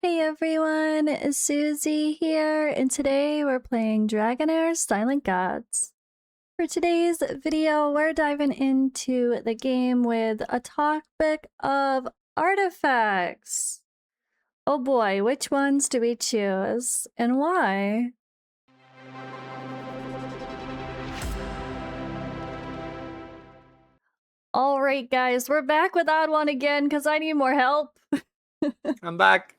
Hey everyone, it's Suzi here, and today we're playing Dragonheir Silent Gods. For today's video, we're diving into the game with a topic of artifacts. Oh boy, which ones do we choose, and why? Alright guys, we're back with Odd One again, because I need more help. I'm back.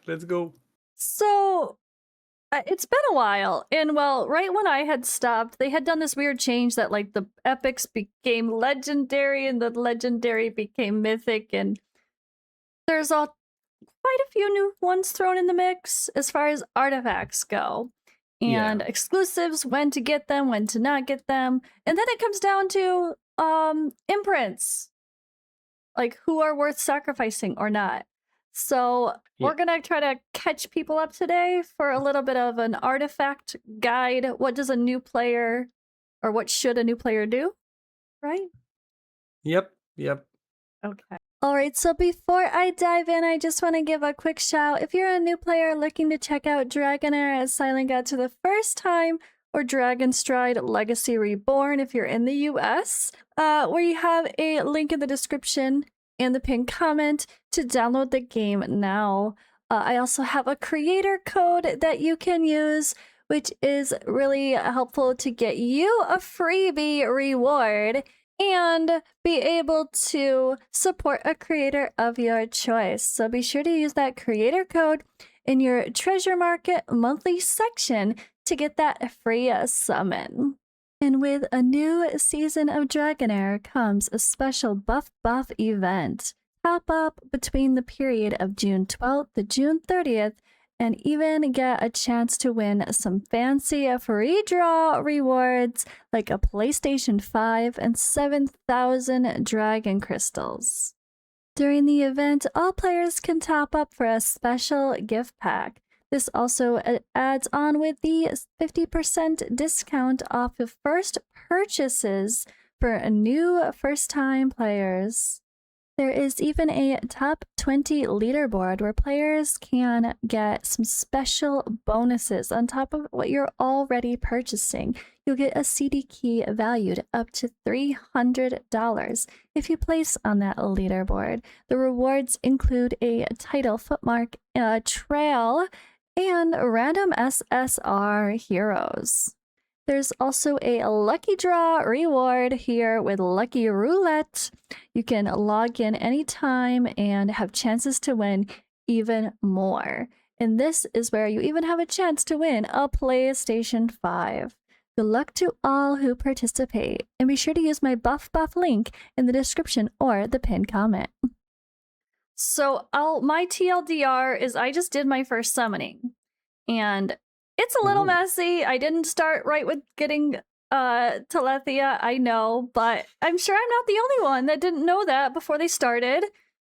Let's go. So, it's been a while, and well, right when I had stopped, they had done this weird change that like the epics became legendary and the legendary became mythic, and there's quite a few new ones thrown in the mix as far as artifacts go. And exclusives, when to get them, when to not get them. And then it comes down to imprints. Like who are worth sacrificing or not. So we're gonna try to catch people up today for a little bit of an artifact guide. What does a new player, or what should a new player do? Right? Yep. Okay. Alright, so before I dive in, I just want to give a quick shout. If you're a new player looking to check out Dragonheir as Silent God for the first time, or DragonStride Legacy Reborn if you're in the US, we have a link in the description and the pinned comment to download the game now. I also have a creator code that you can use, which is really helpful to get you a freebie reward and be able to support a creator of your choice. So be sure to use that creator code in your Treasure Market monthly section to get that free summon. And with a new season of Dragonheir comes a special buff event. Pop up between the period of June 12th to June 30th and even get a chance to win some fancy free draw rewards like a PlayStation 5 and 7,000 Dragon Crystals. During the event, all players can top up for a special gift pack. This also adds on with the 50% discount off of first purchases for new first-time players. There is even a top 20 leaderboard where players can get some special bonuses on top of what you're already purchasing. You'll get a CD key valued up to $300 if you place on that leaderboard. The rewards include a title, footmark, a trail, and random SSR heroes. There's also a lucky draw reward here with Lucky Roulette. You can log in anytime and have chances to win even more. And this is where you even have a chance to win a PlayStation 5. Good luck to all who participate, and be sure to use my buff link in the description or the pinned comment. So my TLDR is I just did my first summoning, and it's a little messy. I didn't start right with getting Telethia, I know, but I'm sure I'm not the only one that didn't know that before they started,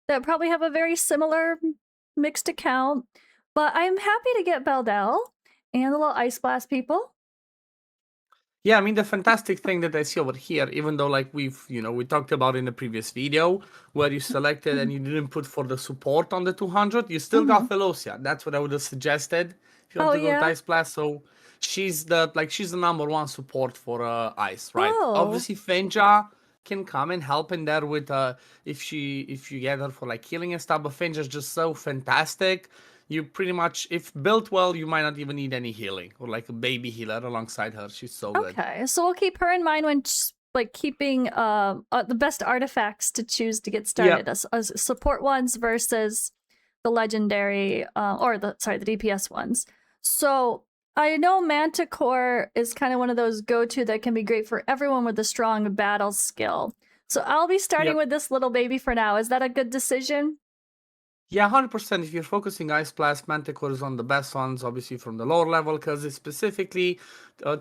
that probably have a very similar mixed account. But I'm happy to get Beldel and the little Ice Blast people. Yeah, I mean, the fantastic thing that I see over here, even though like we talked about in the previous video, where you selected and you didn't put for the support on the 200, you still got Velocia. That's what I would have suggested if you want to go with Ice Blast. So she's the #1 support for Ice, right? Obviously, Fenja can come and help in there with if you get her for like healing and stuff, but Fenja's just so fantastic. You pretty much, if built well, you might not even need any healing or like a baby healer alongside her. She's so good. Okay, so we'll keep her in mind when like keeping the best artifacts to choose to get started as support ones versus the legendary or the DPS ones. So I know Manticore is kind of one of those go-to that can be great for everyone with a strong battle skill. So I'll be starting with this little baby for now. Is that a good decision? Yeah, 100%. If you're focusing Ice Blast, Manticore is on the best ones, obviously from the lower level, because it specifically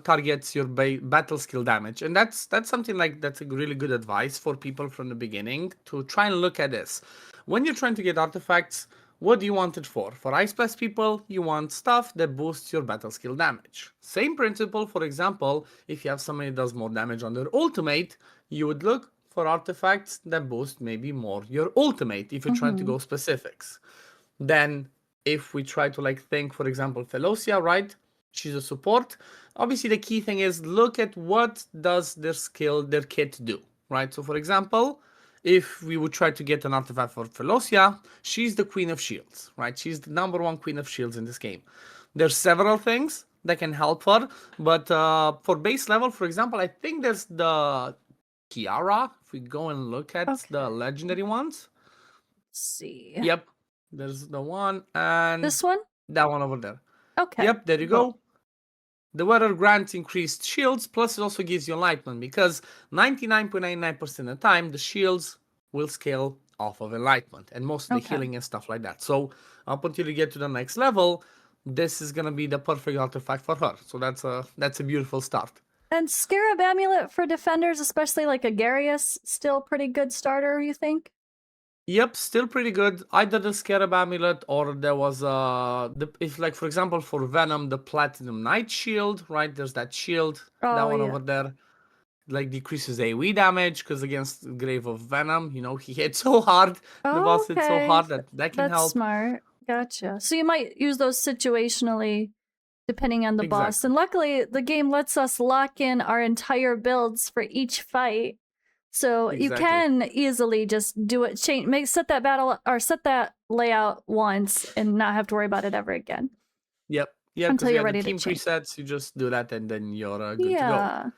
targets your battle skill damage. And that's something that's a really good advice for people from the beginning to try and look at this. When you're trying to get artifacts, what do you want it for? For Ice Blast people, you want stuff that boosts your battle skill damage. Same principle, for example, if you have somebody that does more damage on their ultimate, you would look for artifacts that boost maybe more your ultimate if you're trying to go specifics. Then if we try to like think, for example, Felocia, right? She's a support. Obviously, the key thing is look at what does their skill, their kit do, right? So, for example, if we would try to get an artifact for Felocia, she's the Queen of Shields, right? She's the #1 Queen of Shields in this game. There's several things that can help her, but for base level, for example, I think there's the Kiara. If we go and look at the legendary ones. Let's see. Yep, there's the one and This one? that one over there. Okay. Yep, there you go. The weather grants increased shields, plus it also gives you enlightenment, because 99.99% of the time, the shields will scale off of enlightenment, and most of the healing and stuff like that. So up until you get to the next level, this is gonna be the perfect artifact for her. So that's a beautiful start. And Scarab Amulet for defenders, especially like Agarius, still pretty good starter, you think? Yep, still pretty good. Either the Scarab Amulet or there was if like for example for Venom, the Platinum Knight Shield, right? There's that shield, that one over there, like decreases AoE damage because against Grave of Venom, you know, he hit so hard, the boss hit so hard that can help. That's smart. Gotcha. So you might use those situationally depending on the boss. And luckily the game lets us lock in our entire builds for each fight. So you can easily just do it, set that battle or set that layout once and not have to worry about it ever again. Yep. Until you're ready to team change. presets, you just do that and then you're good to go.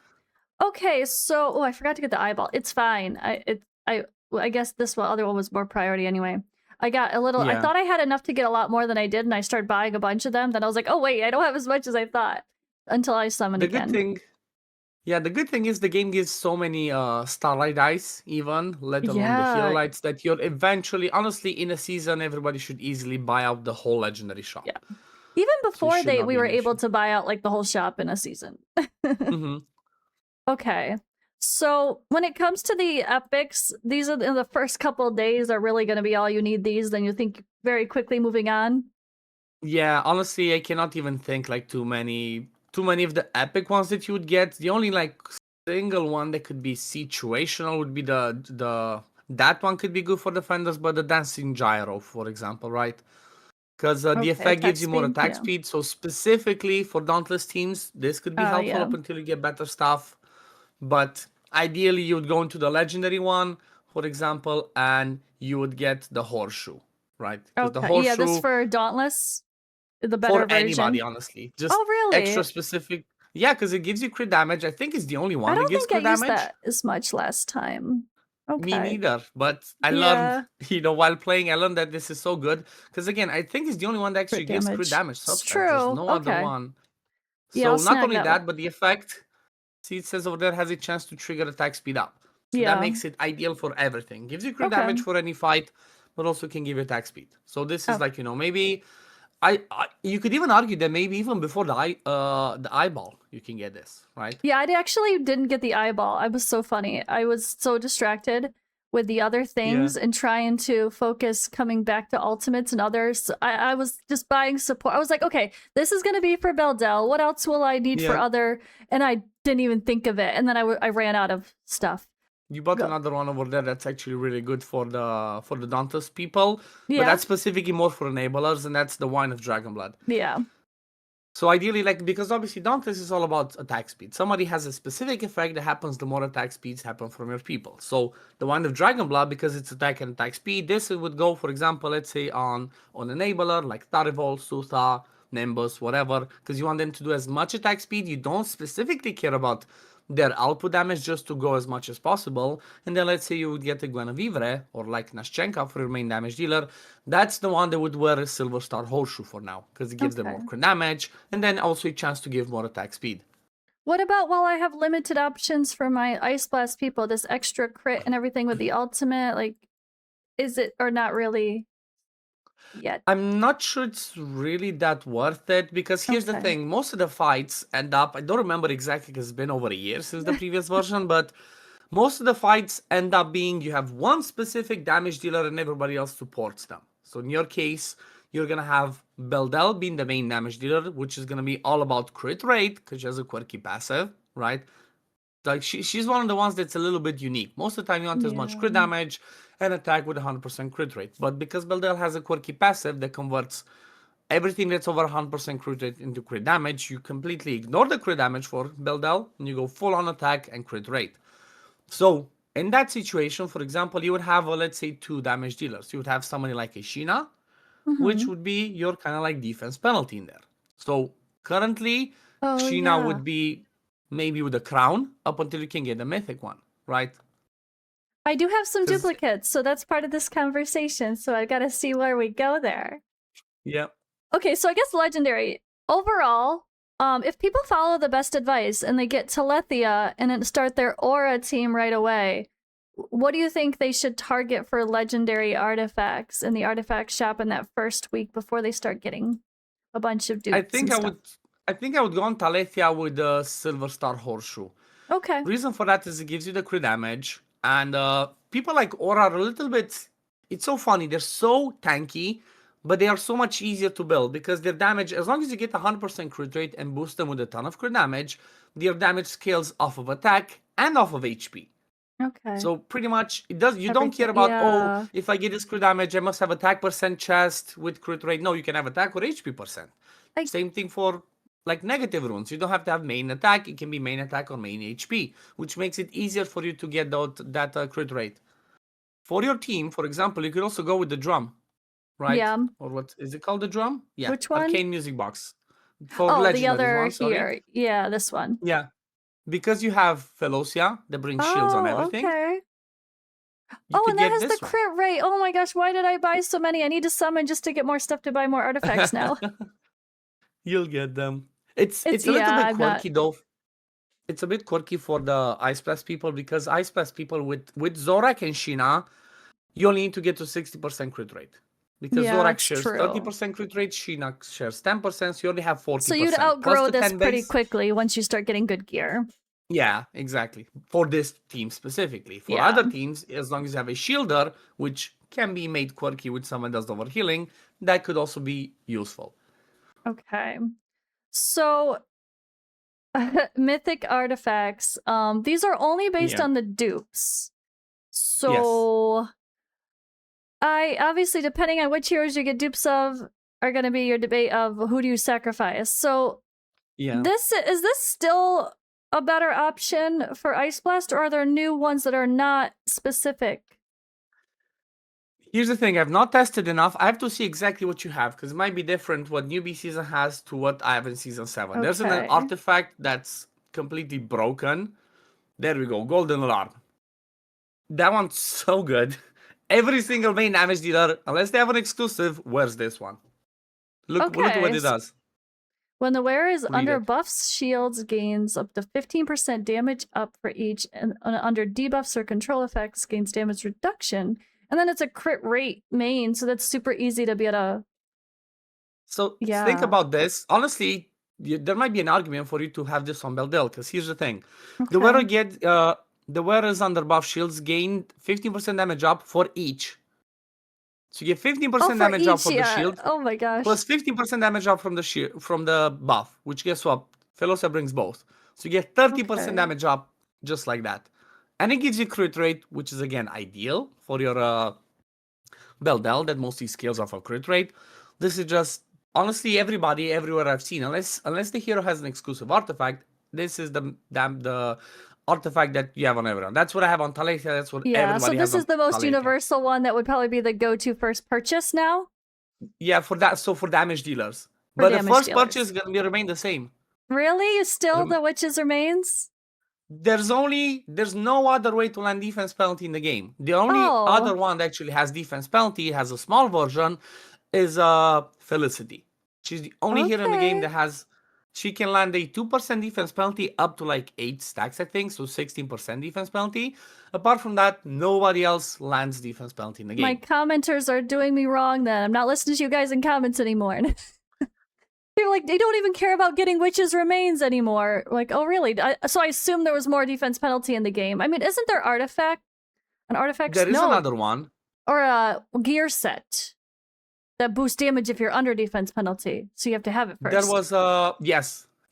Okay, so I forgot to get the eyeball. It's fine. I guess this other one was more priority anyway. I got a little. I thought I had enough to get a lot more than I did, and I started buying a bunch of them. Then I was like, oh wait, I don't have as much as I thought until I summoned again. The good thing is the game gives so many starlight eyes, even, let alone the hero lights, that you're eventually, honestly, in a season, everybody should easily buy out the whole legendary shop. Yeah. Even before we were able to buy out like the whole shop in a season. Okay. So when it comes to the epics, these are the first couple of days are really going to be all you need these. Then you think very quickly moving on. Yeah, honestly, I cannot even think like too many of the epic ones that you would get. The only like single one that could be situational would be that one could be good for defenders, but the dancing gyro, for example, right? Because the effect gives you more attack speed. So specifically for Dauntless teams, this could be helpful up until you get better stuff. But ideally, you would go into the legendary one, for example, and you would get the horseshoe, right? The horseshoe, this for Dauntless, the better version. For anybody, honestly. Just extra specific. Yeah, because it gives you crit damage. I think it's the only one that gives crit damage. I don't think I used that as much last time. Me neither, but I learned, while playing, I learned that this is so good. Because again, I think it's the only one that actually gives crit damage. It's true. There's no other one. So not only that, but the effect, see it says over there, has a chance to trigger attack speed up. So that makes it ideal for everything. Gives you crit damage for any fight, but also can give you attack speed. So this is like, maybe... you could even argue that maybe even before the eyeball, you can get this, right? Yeah, I actually didn't get the eyeball. I was so funny. I was so distracted with the other things and trying to focus coming back to ultimates and others. I was just buying support. I was like, okay, this is going to be for Beldel. What else will I need for other? And I didn't even think of it. And then I ran out of stuff. You bought another one over there that's actually really good for the Dauntless people. Yeah. But that's specifically more for enablers, and that's the Wine of Dragonblood. Yeah. So ideally, because obviously Dauntless is all about attack speed. Somebody has a specific effect that happens the more attack speeds happen from your people. So the Wine of Dragonblood, because it's attack and attack speed, this would go, for example, let's say on enabler like Tarivol, Sutha, Nimbus, whatever, because you want them to do as much attack speed. You don't specifically care about their output damage, just to go as much as possible. And then let's say you would get a Guinevere or like Nashchenka for your main damage dealer. That's the one that would wear a Silver Star Horseshoe for now, because it gives them more crit damage and then also a chance to give more attack speed. What about while I have limited options for my Ice Blast people, this extra crit and everything with the ultimate, like, is it or not really yet? I'm not sure it's really that worth it, because here's the thing. Most of the fights end up, I don't remember exactly because it's been over a year since the previous version, but most of the fights end up being you have one specific damage dealer and everybody else supports them. So in your case, you're going to have Beldel being the main damage dealer, which is going to be all about crit rate because she has a quirky passive, right? Like she's one of the ones that's a little bit unique. Most of the time you want as much crit damage and attack with 100% crit rate. But because Beldel has a quirky passive that converts everything that's over 100% crit rate into crit damage, you completely ignore the crit damage for Beldel, and you go full on attack and crit rate. So in that situation, for example, you would have, let's say, 2 damage dealers. You would have somebody like a Sheena, which would be your kind of like defense penalty in there. So currently, Sheena would be maybe with a crown up until you can get the mythic one, right? I do have some duplicates, so that's part of this conversation. So I got to see where we go there. Yeah. Okay, so I guess legendary. Overall, if people follow the best advice and they get Telethia and then start their aura team right away, what do you think they should target for legendary artifacts in the artifact shop in that first week before they start getting a bunch of dupes? I think I would go on Telethia with the Silver Star Horseshoe. Okay. Reason for that is it gives you the crit damage, and people like Aura are a little bit. It's so funny. They're so tanky, but they are so much easier to build because their damage, as long as you get 100% crit rate and boost them with a ton of crit damage, their damage scales off of attack and off of HP. Okay. So pretty much it does. You don't care about oh, if I get this crit damage, I must have attack percent chest with crit rate. No, you can have attack or HP percent. Same thing for like negative runes. You don't have to have main attack. It can be main attack or main HP, which makes it easier for you to get that crit rate. For your team, for example, you could also go with the drum, right? Yeah. Or what is it called? The drum? Yeah. Which one? Arcane music box. For the other one, here. Yeah, this one. Yeah. Because you have Felocia that brings shields on everything. Okay. And that has the crit rate. Oh my gosh, why did I buy so many? I need to summon just to get more stuff to buy more artifacts now. You'll get them. It's a little bit quirky though. It's a bit quirky for the Ice Plus people because Ice Plus people with Zorak and Sheena, you only need to get to 60% crit rate. Because Zorak shares 30% crit rate, Sheena shares 10%, so you only have 40%. So you'd outgrow this pretty quickly once you start getting good gear. Yeah, exactly. For this team specifically. For other teams, as long as you have a shielder, which can be made quirky with someone does overhealing, that could also be useful. Okay. So mythic artifacts, these are only based on the dupes. So I obviously, depending on which heroes you get dupes of, are going to be your debate of who do you sacrifice. So is this still a better option for Ice Blast, or are there new ones that are not specific? Here's the thing, I've not tested enough. I have to see exactly what you have, because it might be different what newbie season has to what I have in season 7. Okay. There's an artifact that's completely broken. There we go, Golden Alarm. That one's so good. Every single main damage dealer, unless they have an exclusive, wears this one. Look at what it does. When the wearer is under buffs, shields, gains up to 15% damage up for each, and under debuffs or control effects, gains damage reduction. And then it's a crit rate main, so that's super easy to be able to... So think about this. Honestly, there might be an argument for you to have this on Beldel, because here's the thing. The wearer the wearers under buff shields gain 15% damage up for each. So you get 15% damage up from the shield. Oh my gosh. Plus 15% damage up from the buff, which guess what? Felocia brings both. So you get 30% damage up just like that. And it gives you crit rate, which is again ideal for your Beldel that mostly scales off of crit rate. This is just honestly everybody everywhere I've seen, unless the hero has an exclusive artifact, this is the artifact that you have on everyone. That's what I have on Telethia. That's what everybody has on so this is the most universal one that would probably be the go-to first purchase now? Yeah, for that. So for damage dealers. But the first purchase is going to remain the same. Really? Still the Witch's Remains? There's no other way to land defense penalty in the game. The only other one that actually has defense penalty, has a small version, is Felicity. She's the only hero in the game that has... She can land a 2% defense penalty up to like 8 stacks, I think, so 16% defense penalty. Apart from that, nobody else lands defense penalty in the game. My commenters are doing me wrong then. I'm not listening to you guys in comments anymore. They're like, they don't even care about getting Witch's Remains anymore. Like, oh really? So I assume there was more defense penalty in the game. I mean, isn't there an artifact? There is another one. Or a gear set that boosts damage if you're under defense penalty. So you have to have it first. There was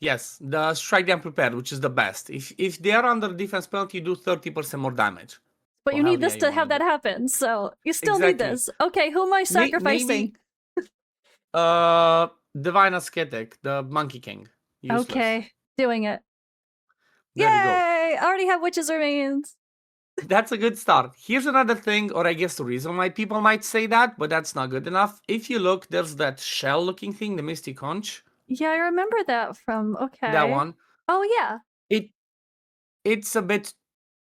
yes, the Strike Down Prepared, which is the best. If they are under defense penalty, you do 30% more damage. But you need this to have that happen, so you still need this. Okay, who am I sacrificing? Divine Ascetic, the Monkey King. Useless. Okay, doing it. There you go. Yay! I already have Witch's Remains. That's a good start. Here's another thing, or I guess the reason why people might say that, but that's not good enough. If you look, there's that shell-looking thing, the Misty Conch. Yeah, I remember that from, okay. That one. Oh, yeah. It's a bit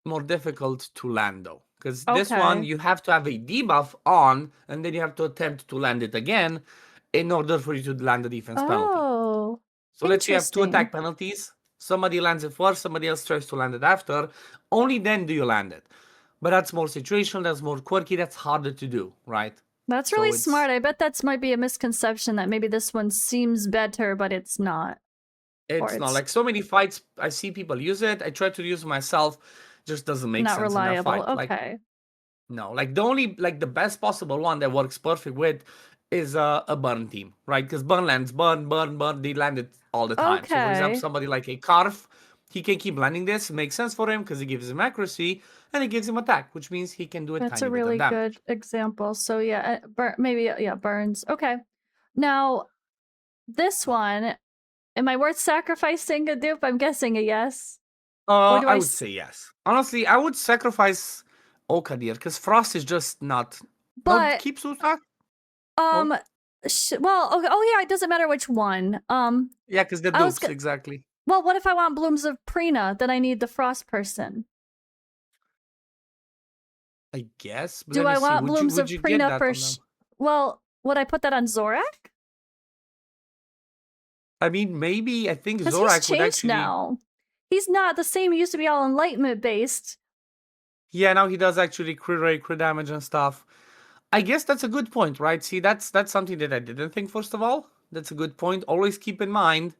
more difficult to land, though. Because this one, Okay. you have to have a debuff on, and then you have to attempt to land it again in order for you to land the defense penalty. Oh, So let's say you have 2 interesting. attack penalties. Somebody lands it first, somebody else tries to land it after. Only then do you land it. But that's more situational, that's more quirky, that's harder to do, right? That's So really it's- smart. I bet that's might be a misconception that maybe this one seems better, but it's not. It's not. Like so many fights, I see people use it. I try to use it myself. Just doesn't make Not sense reliable. in that fight. Okay. Like, no, like the only, like the best possible one that works perfect with is a burn team, right? Because burn lands, burn, they land it all the time. So for example, Okay. somebody like a Carf, he can keep landing this. It makes sense for him because it gives him accuracy and it gives him attack, which means he can do a That's tiny a really bit of damage. good example. So yeah, maybe yeah, burns. Okay. Now, this one, am I worth sacrificing a dupe? I'm guessing a yes. Or do I would say yes. Honestly, I would sacrifice Okadir because Frost is just not. No, But keep Suta. well, okay, oh yeah, it doesn't matter which one. Yeah, because the I was dupes exactly. Well, what if I want Blooms of Prina? Then I need the Frost person. I guess. But Do let me I want see. Blooms Would of you get Prina that for? on them? Well, would I put that on Zorak? I mean, maybe I think Because Zorak he's would changed actually. now. He's not the same. He used to be all enlightenment based. Yeah, now he does actually crit rate, crit damage, and stuff. I guess that's a good point, right? See, that's something that I didn't think. First of all, that's a good point. Always keep in mind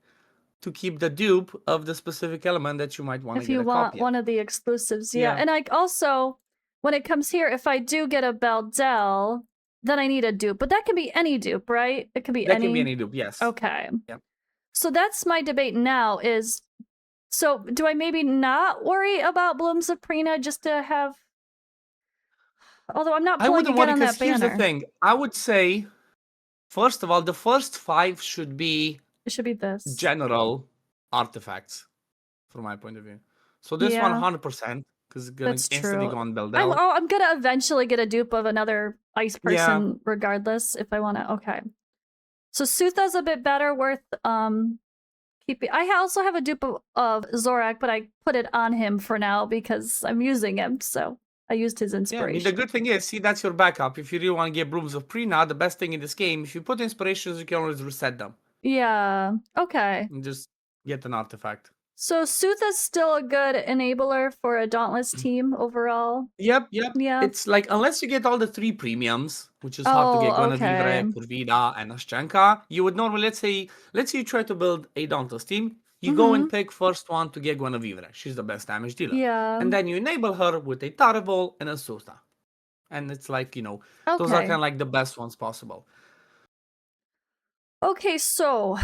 to keep the dupe of the specific element that you might want to If get you a want copy one of. of the exclusives, yeah. And I also, when it comes here, if I do get a Beldel, then I need a dupe. But that can be any dupe, right? It can be That any. can be any dupe, yes. Okay. Yeah. So that's my debate now is, so do I maybe not worry about Blooms of Prina just to have, although I'm not I pulling wouldn't again worry on because that here's the banner. thing. I would say, first of all, the first 5 should be It should be this. general artifacts, from my point of view. So this one, 100%, because it's gonna instantly go on Beldel. I'm gonna eventually get a dupe of another ice person regardless if I want to. Okay. So Sutha's a bit better, worth keeping. I also have a dupe of Zorak, but I put it on him for now because I'm using him. So I used his inspiration. Yeah, I mean, the good thing is, see, that's your backup. If you really want to get Blooms of Prina, the best thing in this game, if you put inspirations, you can always reset them. Yeah. Okay. And just get an artifact. So Sutha's still a good enabler for a Dauntless team overall. Yep. Yeah. It's like, unless you get all the 3 premiums, which is hard to get Guinevere, Kurvida, and Ashchanka, you would normally, let's say you try to build a Dauntless team, you go and pick first one to get Guinevere. She's the best damage dealer. Yeah. And then you enable her with a Tarabol and a Sutha. And it's like, those are kind of like the best ones possible. Okay, so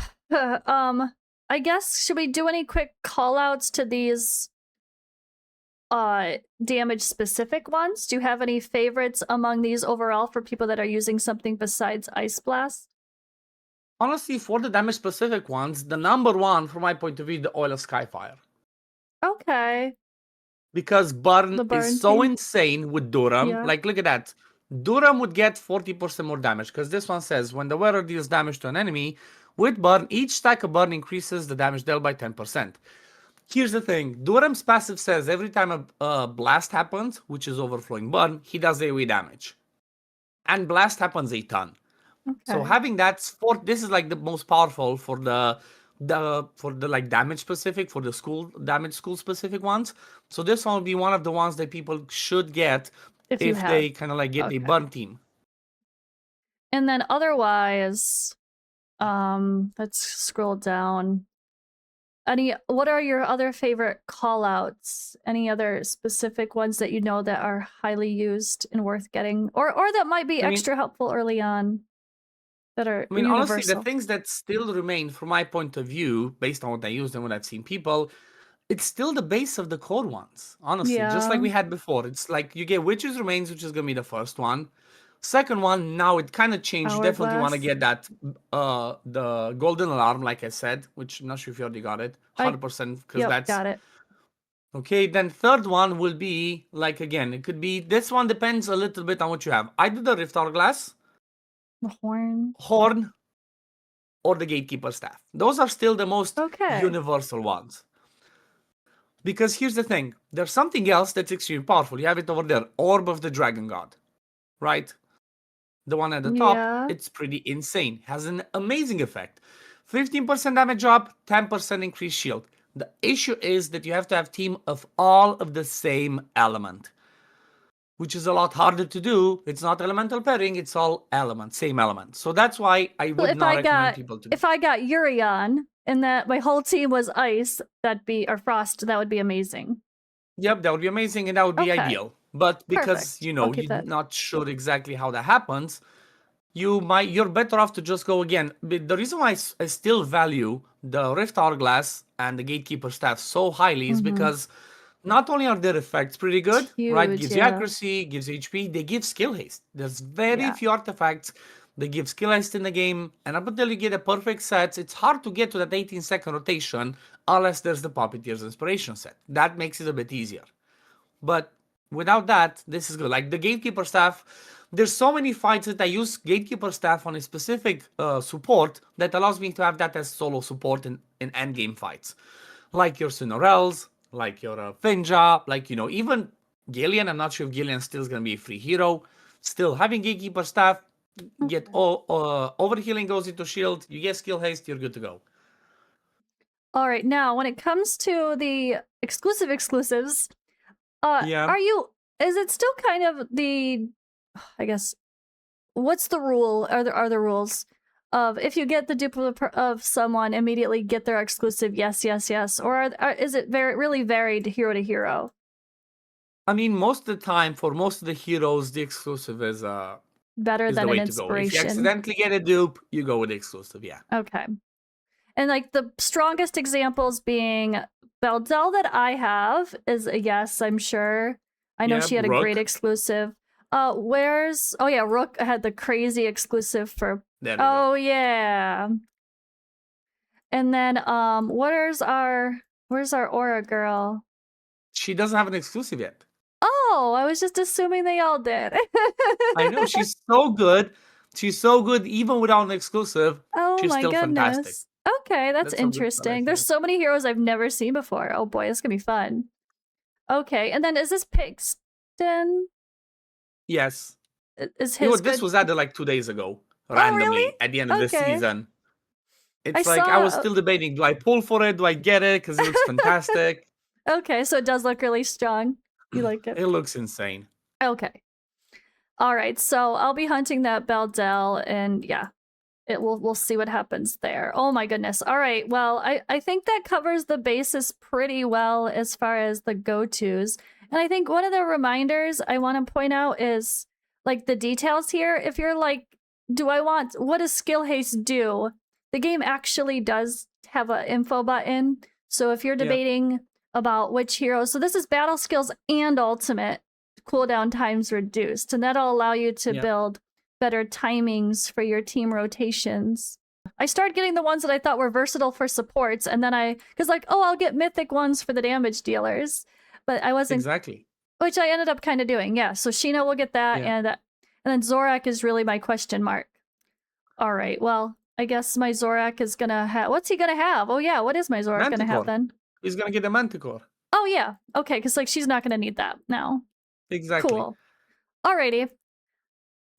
I guess should we do any quick call outs to these damage specific ones? Do you have any favorites among these overall for people that are using something besides Ice Blast? Honestly, for the damage specific ones, the number one from my point of view, the Oil of Skyfire. Okay. Because burn is so team? insane with Durham. Yeah. Like, look at that. Durham would get 40% more damage, because this one says, when the wearer deals damage to an enemy, with burn, each stack of burn increases the damage dealt by 10%. Here's the thing. Durham's passive says every time a blast happens, which is overflowing burn, he does AoE damage. And blast happens a ton. Okay. So having that, this is like the most powerful for the like damage specific, for the school specific ones. So this one will be one of the ones that people should get if they kind of like get a burn team. And then otherwise, let's scroll down. What are your other favorite call outs? Any other specific ones that you know that are highly used and worth getting, or that might be extra helpful early on? That are universal. Honestly, the things that still remain from my point of view, based on what I used and what I've seen people, it's still the base of the core ones. Honestly, just like we had before. It's like you get Witch's Remains, which is gonna be the first one. Second one, now it kind of changed. You definitely want to Hourglass. get that the golden alarm, like I said, which I'm not sure if you already got it. 100% because Yep, that's got it. okay. Then third one will be like again, it could be this one depends a little bit on what you have. I did the Rift Hourglass, The horn. Horn, or the Gatekeeper staff. Those are still the most Okay. universal ones. Because here's the thing, there's something else that's extremely powerful. You have it over there, Orb of the Dragon God, right? The one at the top, Yeah. it's pretty insane. Has an amazing effect. 15% damage up, 10% increased shield. The issue is that you have to have team of all of the same element, which is a lot harder to do. It's not elemental pairing, it's all element, same element. So that's why I So would not recommend people to do. if I got Urion and that my whole team was ice, or frost, that would be amazing. Yep, that would be amazing and that would be Okay. ideal. But because, Perfect. you I'll know, keep you're that. not sure exactly how that happens, you're better off to just go again. But the reason why I still value the Rift Hourglass and the Gatekeeper staff so highly is because not only are their effects pretty good, right? Huge, Gives you yeah. accuracy, gives you HP, they give skill haste. There's very Yeah. few artifacts that give skill haste in the game, and up until you get a perfect set, it's hard to get to that 18-second rotation unless there's the Puppeteer's Inspiration set. That makes it a bit easier. But without that, this is good. Like the Gatekeeper staff, there's so many fights that I use Gatekeeper staff on a specific support that allows me to have that as solo support in endgame fights. Like your Sonorels, like your Finja, like, you know, even Gillian. I'm not sure if Gillian still is going to be a free hero. Still, having Gatekeeper staff, get overhealing goes into shield, you get skill haste, you're good to go. All right, now when it comes to the exclusives, Yeah. is it still kind of the, I guess, what's the rule? Are there rules of if you get the duplicate of someone, immediately get their exclusive? Yes, or is it really varied hero to hero? I mean, most of the time, for most of the heroes, the exclusive is Better is than the an way to go. If you inspiration. accidentally get a dupe, you go with the exclusive, yeah. Okay. And like the strongest examples being Beldel that I have is a yes, I'm sure. I know she had a great exclusive. Rook had the crazy exclusive for yeah. And then where's our Aura girl? She doesn't have an exclusive yet. Oh, I was just assuming they all did. I know, she's so good. She's so good even without an exclusive. Oh she's my still goodness. fantastic. Okay, that's interesting. There's so many heroes I've never seen before. Oh boy, it's gonna be fun. Okay, and then is this Pixton? Yes. Is his this was added like 2 days ago, randomly really? At the end of the season. It's I I was still debating, do I pull for it? Do I get it? Because it looks fantastic. Okay, so it does look really strong. You like it? It looks insane. Okay. All right, so I'll be hunting that Beldel, and yeah, we'll see what happens there. Oh my goodness. All right, well, I think that covers the basis pretty well as far as the go-tos. And I think one of the reminders I want to point out is like the details here. If you're like, what does skill haste do? The game actually does have an info button. So if you're debating about which hero, so this is battle skills and ultimate, cooldown times reduced, and that'll allow you to build better timings for your team rotations. I started getting the ones that I thought were versatile for supports, and then I'll get mythic ones for the damage dealers, but I wasn't which I ended up kind of doing. Yeah, so Sheena will get that, and then Zorak is really my question mark. All right, well, I guess my Zorak is gonna have. What's he gonna have? Oh yeah, what is my Zorak gonna have then? He's gonna get a Manticore. Oh yeah, okay, because like she's not gonna need that now. Exactly. Cool. Alrighty.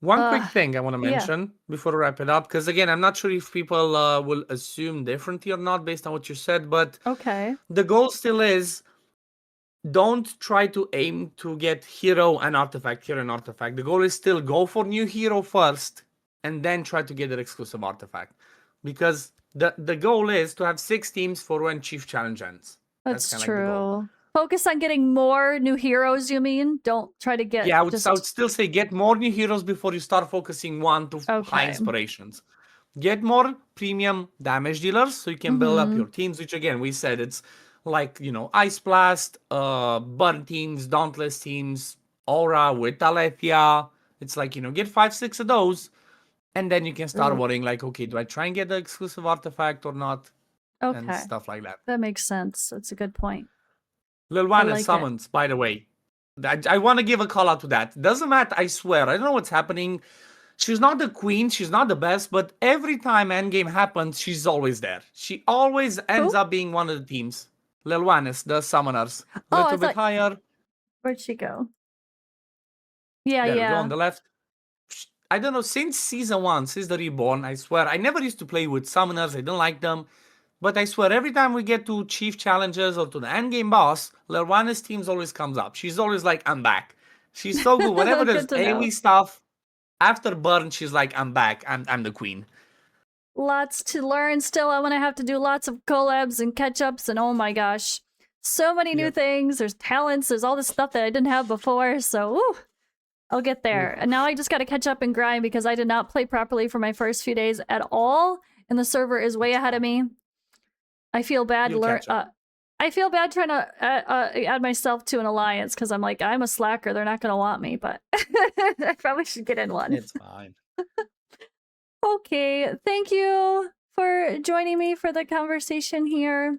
One quick thing I want to mention before we wrap it up, because again, I'm not sure if people will assume differently or not based on what you said, but the goal still is don't try to aim to get hero and artifact. The goal is still go for new hero first and then try to get an exclusive artifact, because the goal is to have 6 teams for when Chief Challenge ends. That's true. Focus on getting more new heroes, you mean? Don't try to get... Yeah, I would still say get more new heroes before you start focusing on high inspirations. Get more premium damage dealers so you can build up your teams, which again, we said it's like, you know, Ice Blast, Burn teams, Dauntless teams, Aura with Alethea, It's like, you know, get 5-6 of those, and then you can start Ooh. worrying like, okay, do I try and get the exclusive artifact or not? And Okay, stuff like that. that makes sense. That's a good point. Lilwan like is summons, by the way. I want to give a call out to that. Doesn't matter, I swear. I don't know what's happening. She's not the queen, she's not the best, but every time endgame happens, she's always there. She always ends up being one of the teams. Lilwanis, the summoners. A Oh, little bit higher. Where'd she go? Yeah, There we go, yeah. on the left. I don't know, since season 1, since the Reborn, I swear, I never used to play with summoners, I don't like them. But I swear, every time we get to chief challenges or to the endgame boss, Lilwana's teams always comes up. She's always like, I'm back. She's so good. Whenever there's Good to know. AoE stuff, after burn, she's like, I'm back. I'm the queen. Lots to learn still. I'm gonna have to do lots of collabs and catch-ups, and oh my gosh. So many new things. There's talents. There's all this stuff that I didn't have before, so woo, I'll get there. And now I just gotta catch up and grind because I did not play properly for my first few days at all, and the server is way ahead of me. I feel bad. I feel bad trying to add myself to an alliance because I'm like, I'm a slacker. They're not gonna want me, but I probably should get in one. It's fine. Okay, thank you for joining me for the conversation here.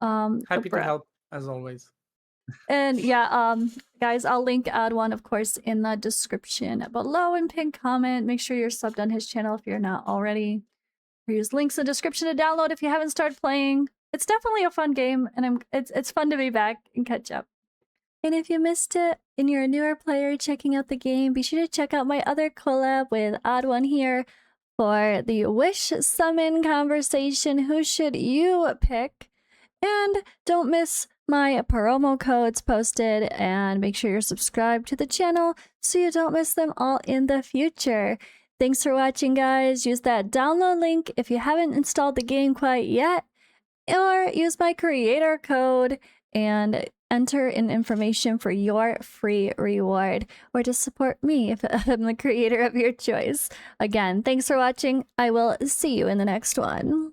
Happy to help, as always. And yeah, guys, I'll link Ad1, of course, in the description below and pin comment. Make sure you're subbed on his channel if you're not already. Use links in the description to download if you haven't started playing. It's definitely a fun game, and it's fun to be back and catch up. And if you missed it and you're a newer player checking out the game, be sure to check out my other collab with Ad1 here for the Wish Summon conversation. Who should you pick? And don't miss my promo codes posted, and make sure you're subscribed to the channel so you don't miss them all in the future. Thanks for watching, guys. Use that download link if you haven't installed the game quite yet, or use my creator code and enter in information for your free reward, or to support me if I'm the creator of your choice. Again, thanks for watching. I will see you in the next one.